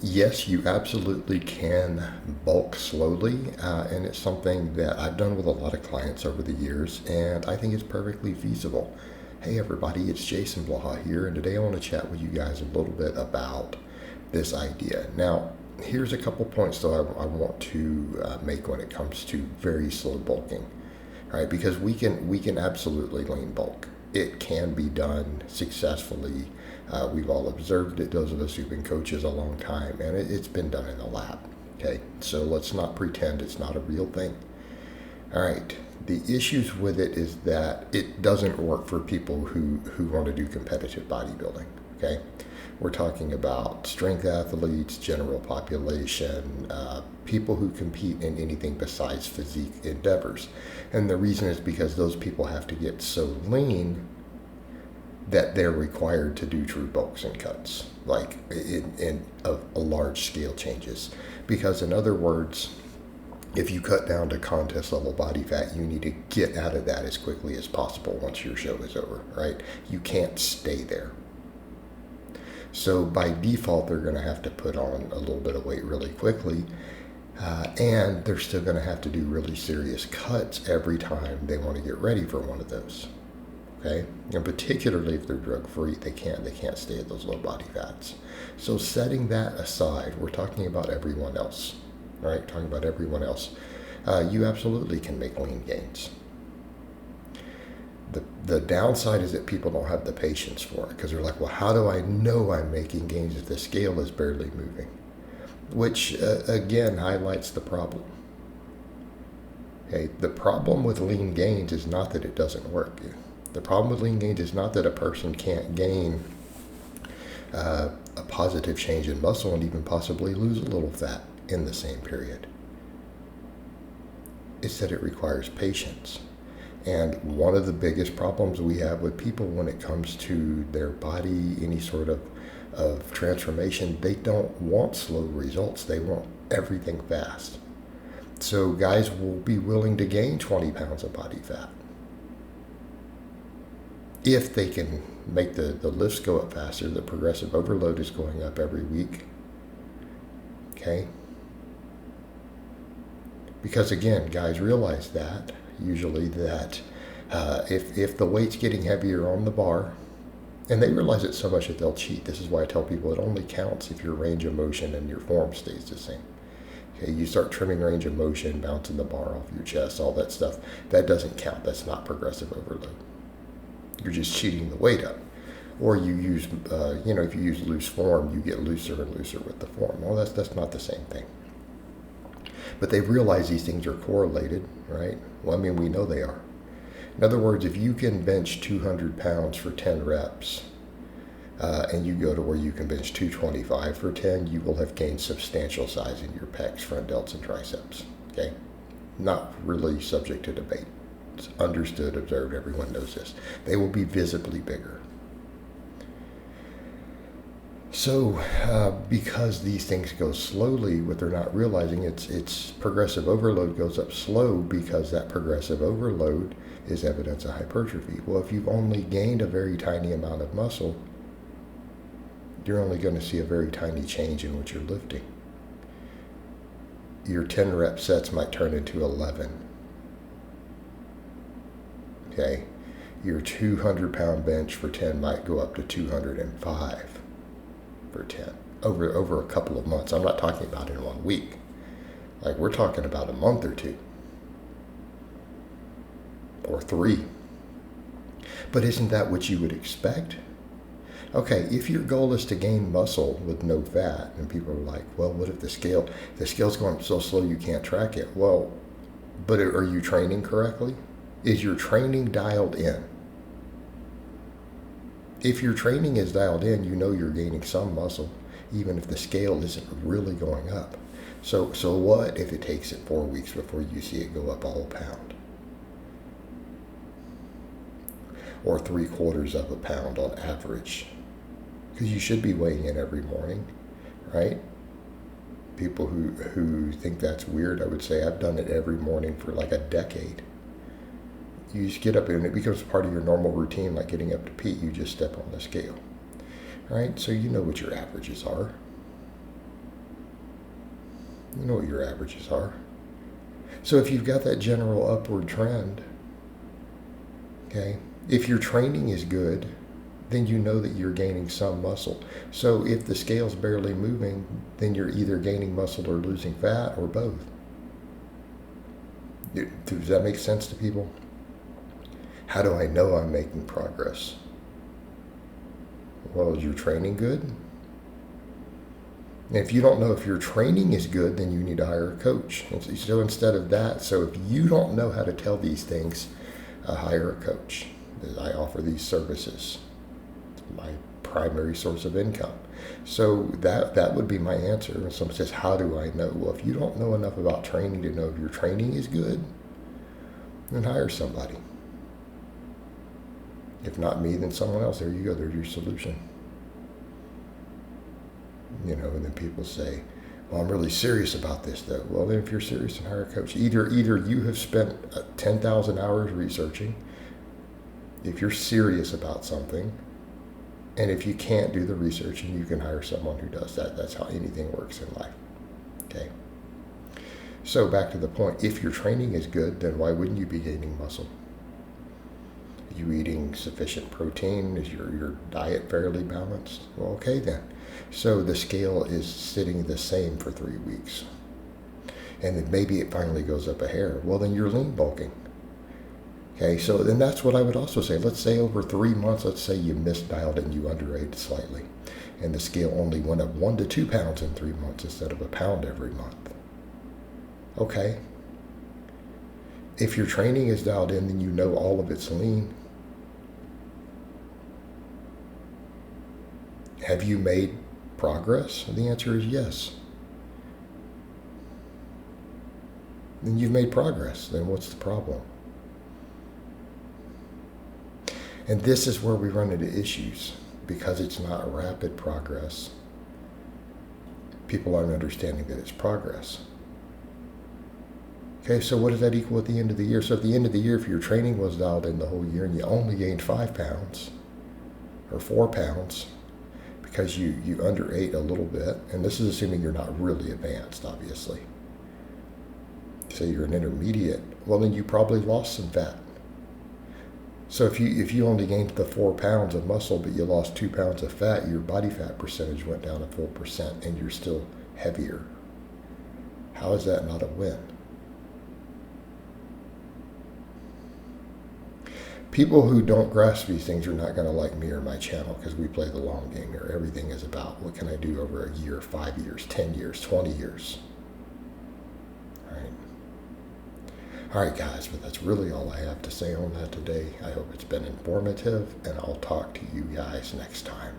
Yes, you absolutely can bulk slowly, and it's something that I've done with a lot of clients over the years, and I think it's perfectly feasible. Hey everybody, it's Jason Blaha here, and today I want to chat with you guys a little bit about this idea. Now, here's a couple points though I want to make when it comes to very slow bulking, right? Because we can absolutely lean bulk. It can be done successfully. We've all observed it, those of us who've been coaches a long time, and it's been done in the lab. Okay, so let's not pretend it's not a real thing. All right, the issues with it is that it doesn't work for people who want to do competitive bodybuilding. Okay, we're talking about strength athletes, general population, people who compete in anything besides physique endeavors. And the reason is because those people have to get so lean that they're required to do true bulks and cuts, like in a large scale changes. Because in other words, if you cut down to contest level body fat, you need to get out of that as quickly as possible once your show is over, right? You can't stay there. So by default, they're going to have to put on a little bit of weight really quickly, and they're still going to have to do really serious cuts every time they want to get ready for one of those. Okay, and particularly if they're drug free, they can't stay at those low body fats. So setting that aside, we're talking about everyone else. All right, talking about everyone else. You absolutely can make lean gains. The downside is that people don't have the patience for it because they're like, well, how do I know I'm making gains if the scale is barely moving? Which again highlights the problem. Okay, the problem with lean gains is not that it doesn't work. The problem with lean gains is not that a person can't gain a positive change in muscle and even possibly lose a little fat in the same period. It's that it requires patience. And one of the biggest problems we have with people when it comes to their body, any sort of transformation, they don't want slow results. They want everything fast. So guys will be willing to gain 20 pounds of body fat if they can make the lifts go up faster. The progressive overload is going up every week. Okay? Because again, guys realize that usually that if the weight's getting heavier on the bar, and they realize it so much that they'll cheat. This is why I tell people it only counts if your range of motion and your form stays the same. Okay, you start trimming range of motion, bouncing the bar off your chest, all that stuff. That doesn't count. That's not progressive overload. You're just cheating the weight up. Or you use, if you use loose form, you get looser and looser with the form. Well, that's not the same thing. But they realize these things are correlated, right? Well, I mean, we know they are. In other words, if you can bench 200 pounds for 10 reps, and you go to where you can bench 225 for 10, you will have gained substantial size in your pecs, front delts, and triceps. Okay? Not really subject to debate. It's understood, observed, everyone knows this. They will be visibly bigger. So, because these things go slowly, what they're not realizing, it's progressive overload goes up slow because that progressive overload is evidence of hypertrophy. Well, if you've only gained a very tiny amount of muscle, you're only going to see a very tiny change in what you're lifting. Your 10 rep sets might turn into 11. Okay, your 200 pound bench for 10 might go up to 205 for 10 over a couple of months. I'm not talking about in 1 week. Like, we're talking about a month or two or 3. But isn't that what you would expect? Okay, if your goal is to gain muscle with no fat, and people are like, well, what if the scale's going up so slow you can't track it? Well, but are you training correctly? Is your training dialed in? If your training is dialed in, you know you're gaining some muscle, even if the scale isn't really going up. So what if it takes it 4 weeks before you see it go up a whole pound? Or 3/4 of a pound on average? Because you should be weighing in every morning, right? People who think that's weird, I would say I've done it every morning for like a decade. You just get up and it becomes part of your normal routine, like getting up to pee. You just step on the scale, right? So you know what your averages are. You know what your averages are. So if you've got that general upward trend, okay, if your training is good, then you know that you're gaining some muscle. So if the scale's barely moving, then you're either gaining muscle or losing fat or both. Does that make sense to people? How do I know I'm making progress? Well, is your training good? And if you don't know if your training is good, then you need to hire a coach. And so instead of that, so if you don't know how to tell these things, hire a coach. I offer these services. It's my primary source of income. So that would be my answer. When someone says, how do I know? Well, if you don't know enough about training to know if your training is good, then hire somebody. If not me, then someone else. There you go. There's your solution. You know, and then people say, well, I'm really serious about this, though. Well, then if you're serious, then hire a coach. Either you have spent 10,000 hours researching, if you're serious about something, and if you can't do the research, and you can hire someone who does that. That's how anything works in life. Okay? So back to the point, if your training is good, then why wouldn't you be gaining muscle? Are you eating sufficient protein? Is your diet fairly balanced? Well, okay then. So the scale is sitting the same for 3 weeks. And then maybe it finally goes up a hair. Well, then you're lean bulking. Okay, so then that's what I would also say. Let's say over 3 months, let's say you misdialed it and you underate slightly. And the scale only went up 1 to 2 pounds in 3 months instead of a pound every month. Okay. If your training is dialed in, then you know all of it's lean. Have you made progress? And the answer is yes. Then you've made progress. Then what's the problem? And this is where we run into issues because it's not rapid progress. People aren't understanding that it's progress. Okay, so what does that equal at the end of the year? So at the end of the year, if your training was dialed in the whole year and you only gained 5 pounds or 4 pounds, because you underate a little bit, and this is assuming you're not really advanced, obviously. Say you're an intermediate, well then you probably lost some fat. So if you only gained the 4 pounds of muscle, but you lost 2 pounds of fat, your body fat percentage went down a full percent, and you're still heavier. How is that not a win? People who don't grasp these things are not going to like me or my channel because we play the long game here. Everything is about what can I do over a year, 5 years, 10 years, 20 years. All right, guys, but that's really all I have to say on that today. I hope it's been informative, and I'll talk to you guys next time.